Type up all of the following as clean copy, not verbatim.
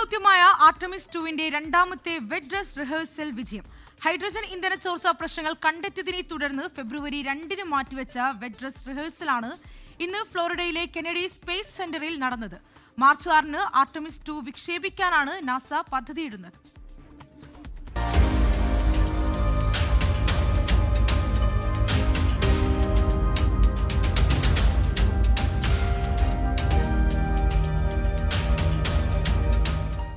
ദൗത്യമായ Artemis 2-ന്റെ രണ്ടാമത്തെ wet dress rehearsal വിജയം. Hydrogen ഇന്ധന ചോർച്ചാ പ്രശ്നങ്ങൾ കണ്ടെത്തിയതിനെ തുടർന്ന് ഫെബ്രുവരി 2-ന് മാറ്റിവെച്ച വെറ്റ് ഡ്രസ് റിഹേഴ്സലാണ് ഇന്ന് ഫ്ലോറിഡയിലെ കെനഡി സ്പേസ് സെന്ററിൽ നടന്നത്. മാർച്ച് 6-ന് ആർടെമിസ് 2 വിക്ഷേപിക്കാനാണ് നാസ പദ്ധതിയിടുന്നത്.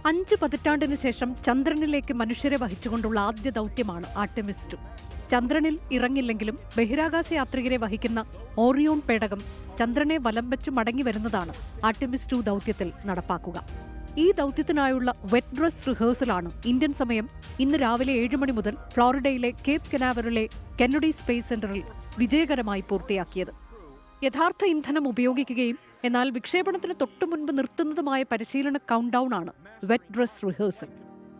അഞ്ച് പതിറ്റാണ്ടിനു ശേഷം ചന്ദ്രനിലേക്ക് മനുഷ്യരെ വഹിച്ചുകൊണ്ടുള്ള ആദ്യ ദൗത്യമാണ് ആർടെമിസ് 2. ചന്ദ്രനിൽ ഇറങ്ങില്ലെങ്കിലും ബഹിരാകാശ യാത്രികരെ വഹിക്കുന്ന ഓറിയോൺ പേടകം ചന്ദ്രനെ വലം വെച്ച് മടങ്ങി വരുന്നതാണ് ആർടെമിസ് 2 ദൗത്യത്തിൽ നടപ്പാക്കുക. ഈ ദൗത്യത്തിനായുള്ള വെറ്റ് ഡ്രസ് റിഹേഴ്സലാണ് ഇന്ത്യൻ സമയം ഇന്ന് രാവിലെ 7 മണി മുതൽ ഫ്ലോറിഡയിലെ കേപ്പ് കനാവറിലെ കെന്നഡി സ്പേസ് സെന്ററിൽ വിജയകരമായി പൂർത്തിയാക്കിയത്. യഥാർത്ഥ ഇന്ധനം ഉപയോഗിക്കുകയും എന്നാൽ വിക്ഷേപണത്തിന് തൊട്ടുമുൻപ് നിർത്തുന്നതുമായ പരിശീലന കൗണ്ട്ഡൌൺ ആണ് വെറ്റ് ഡ്രസ് റിഹേഴ്സൽ.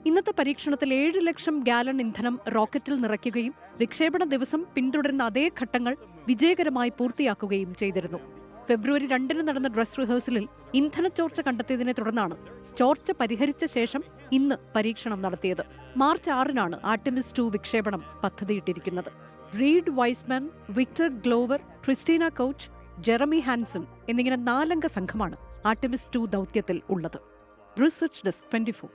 ഇന്നത്തെ പരീക്ഷണത്തിൽ 7 ലക്ഷം ഗാലൺ ഇന്ധനം റോക്കറ്റിൽ നിറയ്ക്കുകയും വിക്ഷേപണ ദിവസം പിന്തുടരുന്ന അതേ ഘട്ടങ്ങൾ വിജയകരമായി പൂർത്തിയാക്കുകയും ചെയ്തിരുന്നു. ഫെബ്രുവരി 2-ന് നടന്ന ഡ്രസ് റിഹേഴ്സലിൽ ഇന്ധന ചോർച്ച കണ്ടെത്തിയതിനെ തുടർന്നാണ് ചോർച്ച പരിഹരിച്ച ശേഷം ഇന്ന് പരീക്ഷണം നടത്തിയത്. മാർച്ച് 6-നാണ് ആർടെമിസ് 2 വിക്ഷേപണം പദ്ധതിയിട്ടിരിക്കുന്നത്. Reid Wiseman, Victor Glover, Christina Koch, Jeremy Hansen എന്നിങ്ങനെ 4 അംഗ സംഘമാണ് ആർടെമിസ് 2 ദൗത്യത്തിൽ ഉള്ളത്. Research desk 24.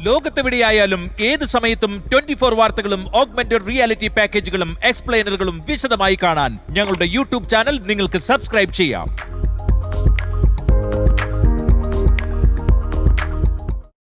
ലോകത്തെവിടെയായാലും ഏത് സമയത്തും 24 വാർത്തകളും ഓഗ്മെന്റഡ് റിയാലിറ്റി പാക്കേജുകളും എക്സ്പ്ലെയിനറുകളും വിശദമായി കാണാൻ ഞങ്ങളുടെ യൂട്യൂബ് ചാനൽ നിങ്ങൾക്ക് സബ്സ്ക്രൈബ് ചെയ്യാം.